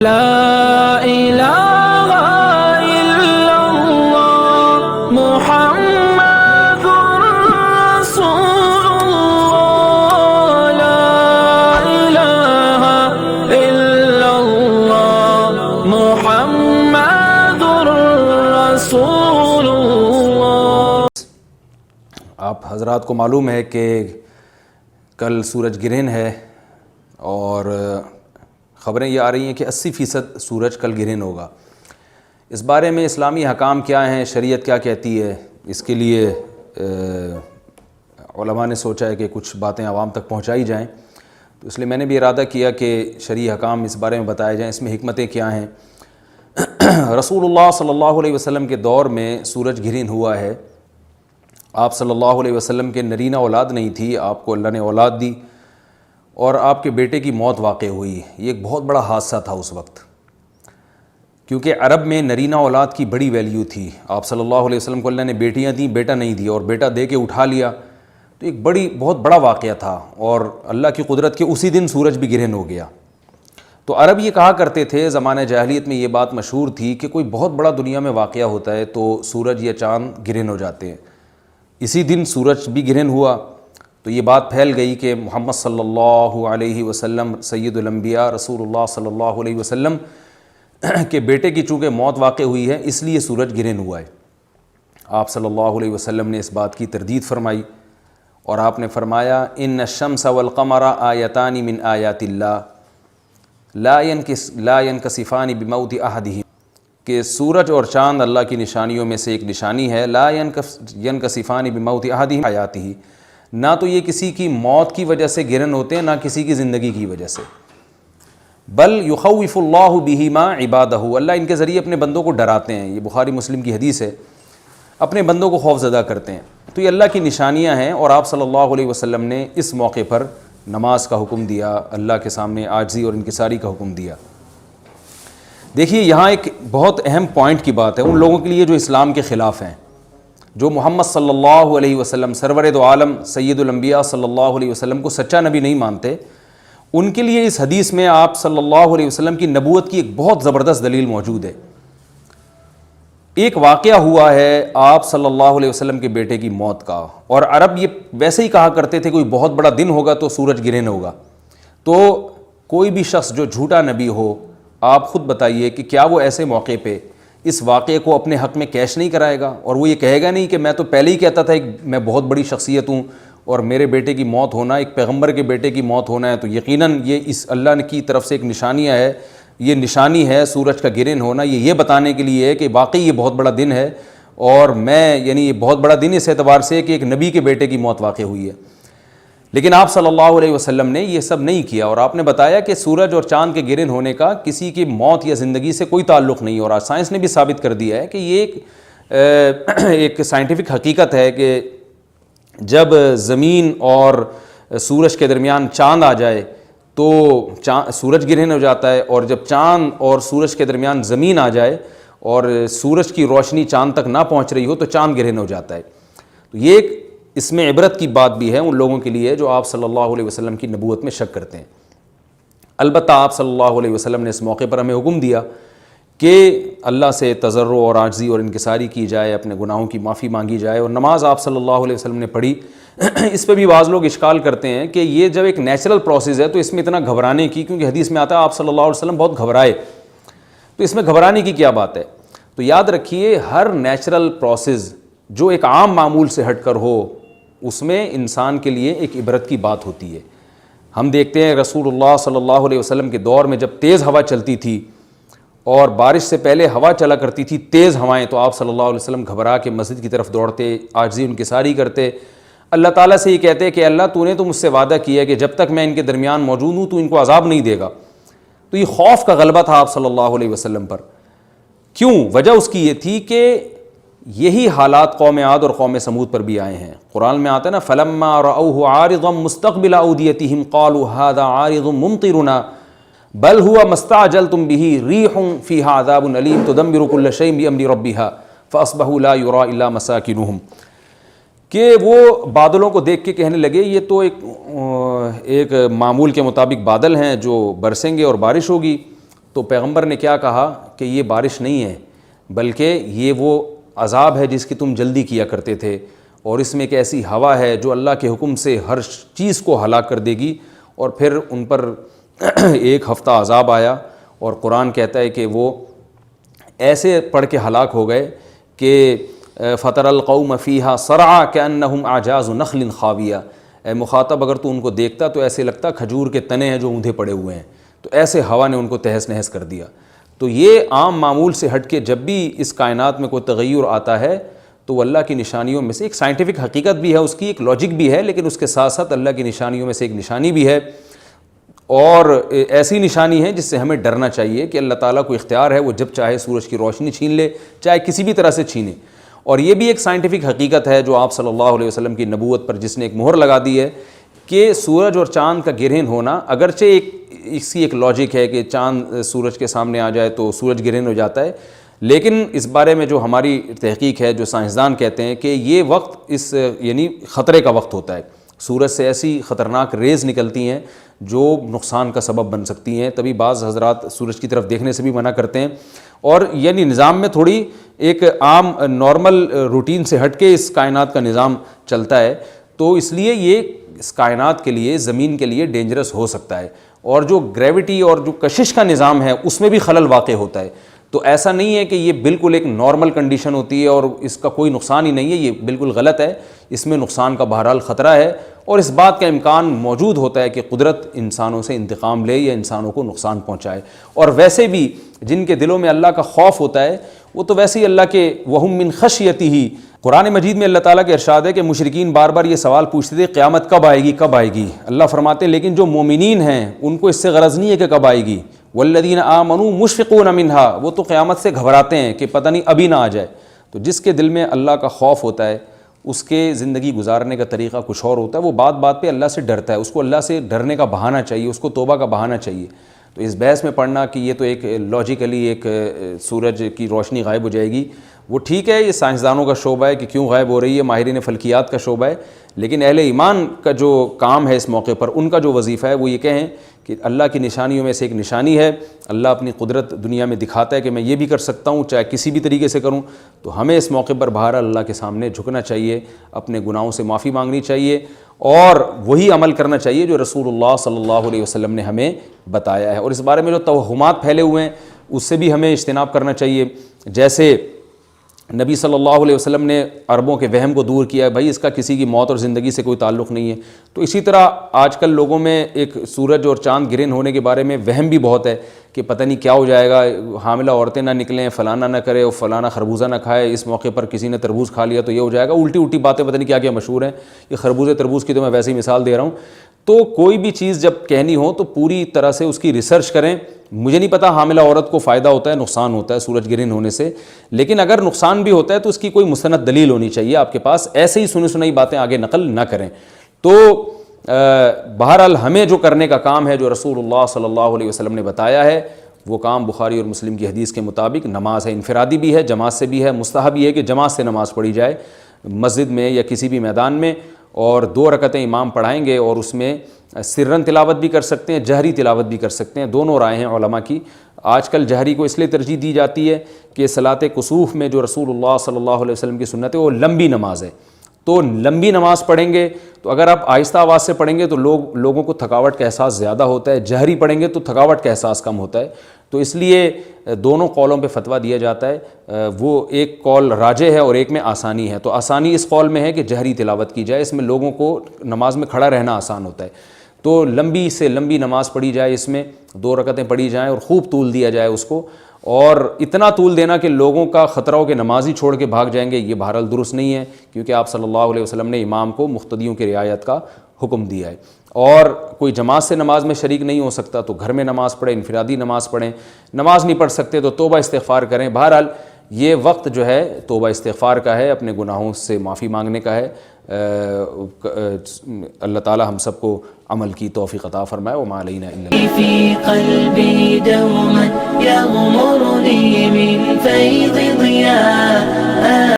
لا الہ الا اللہ محمد رسول اللہ، لا الہ الا اللہ محمد رسول اللہ۔ آپ حضرات کو معلوم ہے کہ کل سورج گرہن ہے اور خبریں یہ آ رہی ہیں کہ 80% سورج کل گرہن ہوگا۔ اس بارے میں اسلامی حکام کیا ہیں، شریعت کیا کہتی ہے، اس کے لیے علماء نے سوچا ہے کہ کچھ باتیں عوام تک پہنچائی جائیں، تو اس لیے میں نے بھی ارادہ کیا کہ شرعی حکام اس بارے میں بتائے جائیں، اس میں حکمتیں کیا ہیں۔ رسول اللہ صلی اللہ علیہ وسلم کے دور میں سورج گرہن ہوا ہے۔ آپ صلی اللہ علیہ وسلم کے نرینہ اولاد نہیں تھی، آپ کو اللہ نے اولاد دی اور آپ کے بیٹے کی موت واقع ہوئی۔ یہ ایک بہت بڑا حادثہ تھا اس وقت، کیونکہ عرب میں نرینہ اولاد کی بڑی ویلیو تھی۔ آپ صلی اللہ علیہ وسلم کو اللہ نے بیٹیاں دیں، بیٹا نہیں دیا، اور بیٹا دے کے اٹھا لیا، تو ایک بہت بڑا واقعہ تھا، اور اللہ کی قدرت کے اسی دن سورج بھی گرہن ہو گیا۔ تو عرب یہ کہا کرتے تھے، زمانہ جاہلیت میں یہ بات مشہور تھی کہ کوئی بہت بڑا دنیا میں واقعہ ہوتا ہے تو سورج یا چاند گرہن ہو جاتے ہیں۔ اسی دن سورج بھی گرہن ہوا تو یہ بات پھیل گئی کہ محمد صلی اللہ علیہ وسلم سید الانبیاء رسول اللہ صلی اللہ علیہ وسلم کے بیٹے کی چونکہ موت واقع ہوئی ہے، اس لیے سورج گرہن ہوا ہے۔ آپ صلی اللہ علیہ وسلم نے اس بات کی تردید فرمائی، اور آپ نے فرمایا ان الشمس والقمر آیتان من آیات اللہ لا ينکسفان بموت احدہم، کہ سورج اور چاند اللہ کی نشانیوں میں سے ایک نشانی ہے، لا ينکسفان بموت احدہم آیاتہ، نہ تو یہ کسی کی موت کی وجہ سے گرہن ہوتے ہیں، نہ کسی کی زندگی کی وجہ سے، بل یخوف اللہ بہما عبادہ، اللہ ان کے ذریعے اپنے بندوں کو ڈراتے ہیں۔ یہ بخاری مسلم کی حدیث ہے، اپنے بندوں کو خوف زدہ کرتے ہیں۔ تو یہ اللہ کی نشانیاں ہیں، اور آپ صلی اللہ علیہ وسلم نے اس موقع پر نماز کا حکم دیا، اللہ کے سامنے عاجزی اور انکساری کا حکم دیا۔ دیکھیے یہاں ایک بہت اہم پوائنٹ کی بات ہے ان لوگوں کے لیے جو اسلام کے خلاف ہیں، جو محمد صلی اللہ علیہ وسلم سرور دو عالم سید الانبیاء صلی اللہ علیہ وسلم کو سچا نبی نہیں مانتے، ان کے لیے اس حدیث میں آپ صلی اللہ علیہ وسلم کی نبوت کی ایک بہت زبردست دلیل موجود ہے۔ ایک واقعہ ہوا ہے آپ صلی اللہ علیہ وسلم کے بیٹے کی موت کا، اور عرب یہ ویسے ہی کہا کرتے تھے کوئی بہت بڑا دن ہوگا تو سورج گرہن ہوگا۔ تو کوئی بھی شخص جو جھوٹا نبی ہو، آپ خود بتائیے کہ کیا وہ ایسے موقع پہ اس واقعے کو اپنے حق میں کیش نہیں کرائے گا، اور وہ یہ کہے گا نہیں کہ میں تو پہلے ہی کہتا تھا میں بہت بڑی شخصیت ہوں، اور میرے بیٹے کی موت ہونا، ایک پیغمبر کے بیٹے کی موت ہونا ہے تو یقیناً یہ اس اللہ کی طرف سے ایک نشانیاں ہے، یہ نشانی ہے سورج کا گرہن ہونا، یہ بتانے کے لیے ہے کہ واقعی یہ بہت بڑا دن ہے، اور میں یعنی یہ بہت بڑا دن اس اعتبار سے کہ ایک نبی کے بیٹے کی موت واقع ہوئی ہے۔ لیکن آپ صلی اللہ علیہ وسلم نے یہ سب نہیں کیا، اور آپ نے بتایا کہ سورج اور چاند کے گرہن ہونے کا کسی کی موت یا زندگی سے کوئی تعلق نہیں، اور آج سائنس نے بھی ثابت کر دیا ہے کہ یہ ایک سائنٹیفک حقیقت ہے کہ جب زمین اور سورج کے درمیان چاند آ جائے تو سورج گرہن ہو جاتا ہے، اور جب چاند اور سورج کے درمیان زمین آ جائے اور سورج کی روشنی چاند تک نہ پہنچ رہی ہو تو چاند گرہن ہو جاتا ہے۔ تو یہ ایک اس میں عبرت کی بات بھی ہے ان لوگوں کے لیے جو آپ صلی اللہ علیہ وسلم کی نبوت میں شک کرتے ہیں۔ البتہ آپ صلی اللہ علیہ وسلم نے اس موقع پر ہمیں حکم دیا کہ اللہ سے تضرع اور عاجزی اور انکساری کی جائے، اپنے گناہوں کی معافی مانگی جائے، اور نماز آپ صلی اللہ علیہ وسلم نے پڑھی۔ اس پہ بھی بعض لوگ اشکال کرتے ہیں کہ یہ جب ایک نیچرل پروسیس ہے تو اس میں اتنا گھبرانے کی، کیونکہ حدیث میں آتا ہے آپ صلی اللہ علیہ وسلم بہت گھبرائے، تو اس میں گھبرانے کی کیا بات ہے؟ تو یاد رکھیے ہر نیچرل پروسیس جو ایک عام معمول سے ہٹ کر ہو، اس میں انسان کے لیے ایک عبرت کی بات ہوتی ہے۔ ہم دیکھتے ہیں رسول اللہ صلی اللہ علیہ وسلم کے دور میں جب تیز ہوا چلتی تھی اور بارش سے پہلے ہوا چلا کرتی تھی تیز ہوائیں، تو آپ صلی اللہ علیہ وسلم گھبرا کے مسجد کی طرف دوڑتے، عاجزی انکساری کرتے، اللہ تعالیٰ سے یہ کہتے کہ اللہ تو نے تو مجھ سے وعدہ کیا کہ جب تک میں ان کے درمیان موجود ہوں تو ان کو عذاب نہیں دے گا۔ تو یہ خوف کا غلبہ تھا آپ صلی اللہ علیہ وسلم پر۔ کیوں؟ وجہ اس کی یہ تھی کہ یہی حالات قوم عاد اور قوم سمود پر بھی آئے ہیں۔ قرآن میں آتا ہے نا فَلَمَّا رَأَوْهُ عَارِضًا مُسْتَقْبِلَ أَوْدِيَتِهِمْ قَالُوا هَذَا عَارِضٌ مُمْطِرُنَا بَلْ هُوَ مَا اسْتَعْجَلْتُمْ بِهِ رِيحٌ فِيهَا عَذَابٌ أَلِيمٌ تُدَمِّرُ كُلَّ شَيْءٍ بِأَمْرِ رَبِّهَا فَأَصْبَحُوا لَا يُرَىٰ إِلَّا مَسَاكِنُهُمْ، کہ وہ بادلوں کو دیکھ کے کہنے لگے یہ تو ایک معمول کے مطابق بادل ہیں جو برسیں گے اور بارش ہوگی، تو پیغمبر نے کیا کہا کہ یہ بارش نہیں ہے بلکہ یہ وہ عذاب ہے جس کی تم جلدی کیا کرتے تھے، اور اس میں ایک ایسی ہوا ہے جو اللہ کے حکم سے ہر چیز کو ہلاک کر دے گی۔ اور پھر ان پر ایک ہفتہ عذاب آیا، اور قرآن کہتا ہے کہ وہ ایسے پڑھ کے ہلاک ہو گئے کہ فَتَرَى الْقَوْمَ فِيهَا صَرْعَىٰ كَأَنَّهُمْ أَعْجَازُ نَخْلٍ خَاوِيَةٍ، اے مخاطب اگر تو ان کو دیکھتا تو ایسے لگتا کھجور کے تنے ہیں جو اوندھے پڑے ہوئے ہیں، تو ایسے ہوا نے ان کو تہس نہس کر دیا۔ تو یہ عام معمول سے ہٹ کے جب بھی اس کائنات میں کوئی تغیر آتا ہے تو وہ اللہ کی نشانیوں میں سے ایک سائنٹیفک حقیقت بھی ہے، اس کی ایک لاجک بھی ہے، لیکن اس کے ساتھ ساتھ اللہ کی نشانیوں میں سے ایک نشانی بھی ہے، اور ایسی نشانی ہے جس سے ہمیں ڈرنا چاہیے کہ اللہ تعالیٰ کو اختیار ہے، وہ جب چاہے سورج کی روشنی چھین لے، چاہے کسی بھی طرح سے چھینے۔ اور یہ بھی ایک سائنٹیفک حقیقت ہے جو آپ صلی اللہ علیہ وسلم کی نبوت پر جس نے ایک مہر لگا دی ہے کہ سورج اور چاند کا گرہن ہونا، اگرچہ اس کی ایک لاجک ہے کہ چاند سورج کے سامنے آ جائے تو سورج گرہن ہو جاتا ہے، لیکن اس بارے میں جو ہماری تحقیق ہے، جو سائنسدان کہتے ہیں کہ یہ وقت یعنی خطرے کا وقت ہوتا ہے، سورج سے ایسی خطرناک ریز نکلتی ہیں جو نقصان کا سبب بن سکتی ہیں، تبھی بعض حضرات سورج کی طرف دیکھنے سے بھی منع کرتے ہیں، اور یعنی نظام میں تھوڑی ایک عام نارمل روٹین سے ہٹ کے اس کائنات کا نظام چلتا ہے، تو اس لیے یہ اس کائنات کے لیے، زمین کے لیے ڈینجرس ہو سکتا ہے، اور جو گریوٹی اور جو کشش کا نظام ہے اس میں بھی خلل واقع ہوتا ہے۔ تو ایسا نہیں ہے کہ یہ بالکل ایک نارمل کنڈیشن ہوتی ہے اور اس کا کوئی نقصان ہی نہیں ہے، یہ بالکل غلط ہے، اس میں نقصان کا بہرحال خطرہ ہے، اور اس بات کا امکان موجود ہوتا ہے کہ قدرت انسانوں سے انتقام لے یا انسانوں کو نقصان پہنچائے۔ اور ویسے بھی جن کے دلوں میں اللہ کا خوف ہوتا ہے وہ تو ویسے ہی اللہ کے وَهُم مِّن خَشْيَتِهِ، قرآن مجید میں اللہ تعالیٰ کے ارشاد ہے کہ مشرکین بار بار یہ سوال پوچھتے تھے قیامت کب آئے گی کب آئے گی، اللہ فرماتے ہیں لیکن جو مومنین ہیں ان کو اس سے غرض نہیں ہے کہ کب آئے گی، وَالَّذِينَ آمَنُوا مُشْفِقُونَ مِنْهَا، وہ تو قیامت سے گھبراتے ہیں کہ پتہ نہیں ابھی نہ آ جائے۔ تو جس کے دل میں اللہ کا خوف ہوتا ہے اس کے زندگی گزارنے کا طریقہ کچھ اور ہوتا ہے، وہ بات بات پہ اللہ سے ڈرتا ہے، اس کو اللہ سے ڈرنے کا بہانہ چاہیے، اس کو توبہ کا بہانہ چاہیے۔ تو اس بحث میں پڑھنا کہ یہ تو ایک لاجیکلی ایک سورج کی روشنی غائب ہو جائے گی، وہ ٹھیک ہے، یہ سائنسدانوں کا شعبہ ہے کہ کیوں غائب ہو رہی ہے، ماہرین فلکیات کا شعبہ ہے، لیکن اہل ایمان کا جو کام ہے اس موقع پر، ان کا جو وظیفہ ہے وہ یہ کہیں کہ اللہ کی نشانیوں میں سے ایک نشانی ہے، اللہ اپنی قدرت دنیا میں دکھاتا ہے کہ میں یہ بھی کر سکتا ہوں چاہے کسی بھی طریقے سے کروں، تو ہمیں اس موقع پر بہرحال اللہ کے سامنے جھکنا چاہیے، اپنے گناہوں سے معافی مانگنی چاہیے، اور وہی عمل کرنا چاہیے جو رسول اللہ صلی اللہ علیہ وسلم نے ہمیں بتایا ہے۔ اور اس بارے میں جو توہمات پھیلے ہوئے ہیں اس سے بھی ہمیں اجتناب کرنا چاہیے، جیسے نبی صلی اللہ علیہ وسلم نے عربوں کے وہم کو دور کیا ہے، بھائی اس کا کسی کی موت اور زندگی سے کوئی تعلق نہیں ہے، تو اسی طرح آج کل لوگوں میں ایک سورج اور چاند گرہن ہونے کے بارے میں وہم بھی بہت ہے کہ پتہ نہیں کیا ہو جائے گا، حاملہ عورتیں نہ نکلیں، فلانا نہ کرے اور فلانا خربوزہ نہ کھائے، اس موقع پر کسی نے تربوز کھا لیا تو یہ ہو جائے گا، الٹی باتیں پتہ نہیں کیا کیا مشہور ہیں، یہ خربوزے تربوز کی تو میں ویسے ہی مثال دے رہا ہوں۔ تو کوئی بھی چیز جب کہنی ہو تو پوری طرح سے اس کی ریسرچ کریں۔ مجھے نہیں پتا حاملہ عورت کو فائدہ ہوتا ہے نقصان ہوتا ہے سورج گرہن ہونے سے، لیکن اگر نقصان بھی ہوتا ہے تو اس کی کوئی مستند دلیل ہونی چاہیے آپ کے پاس، ایسے ہی سنی باتیں آگے نقل نہ کریں۔ تو بہرحال ہمیں جو کرنے کا کام ہے جو رسول اللہ صلی اللہ علیہ وسلم نے بتایا ہے وہ کام بخاری اور مسلم کی حدیث کے مطابق نماز ہے، انفرادی بھی ہے، جماعت سے بھی ہے، مستحب یہ ہے کہ جماعت سے نماز پڑھی جائے مسجد میں یا کسی بھی میدان میں، اور 2 رکعتیں امام پڑھائیں گے اور اس میں سرن تلاوت بھی کر سکتے ہیں، جہری تلاوت بھی کر سکتے ہیں، دونوں رائے ہیں علماء کی۔ آج کل جہری کو اس لیے ترجیح دی جاتی ہے کہ صلاۃ کسوف میں جو رسول اللہ صلی اللہ علیہ وسلم کی سنت ہے وہ لمبی نماز ہے، تو لمبی نماز پڑھیں گے تو اگر آپ آہستہ آواز سے پڑھیں گے تو لوگوں کو تھکاوٹ کا احساس زیادہ ہوتا ہے، جہری پڑھیں گے تو تھکاوٹ کا احساس کم ہوتا ہے، تو اس لیے دونوں قولوں پہ فتویٰ دیا جاتا ہے، وہ ایک قول راجح ہے اور ایک میں آسانی ہے، تو آسانی اس قول میں ہے کہ جہری تلاوت کی جائے، اس میں لوگوں کو نماز میں کھڑا رہنا آسان ہوتا ہے، تو لمبی سے لمبی نماز پڑھی جائے، اس میں 2 رکعتیں پڑھی جائیں اور خوب طول دیا جائے اس کو، اور اتنا طول دینا کہ لوگوں کا خطرہ ہو کہ نمازی چھوڑ کے بھاگ جائیں گے، یہ بہرحال درست نہیں ہے، کیونکہ آپ صلی اللہ علیہ وسلم نے امام کو مقتدیوں کی رعایت کا حکم دیا ہے۔ اور کوئی جماعت سے نماز میں شریک نہیں ہو سکتا تو گھر میں نماز پڑھیں، انفرادی نماز پڑھیں، نماز نہیں پڑھ سکتے تو توبہ استغفار کریں۔ بہرحال یہ وقت جو ہے توبہ استغفار کا ہے، اپنے گناہوں سے معافی مانگنے کا ہے۔ اللہ تعالی ہم سب کو عمل کی توفیق عطا فرمائے۔ وما علینا الا في قلبي دوما يغمرني من فيض ضياء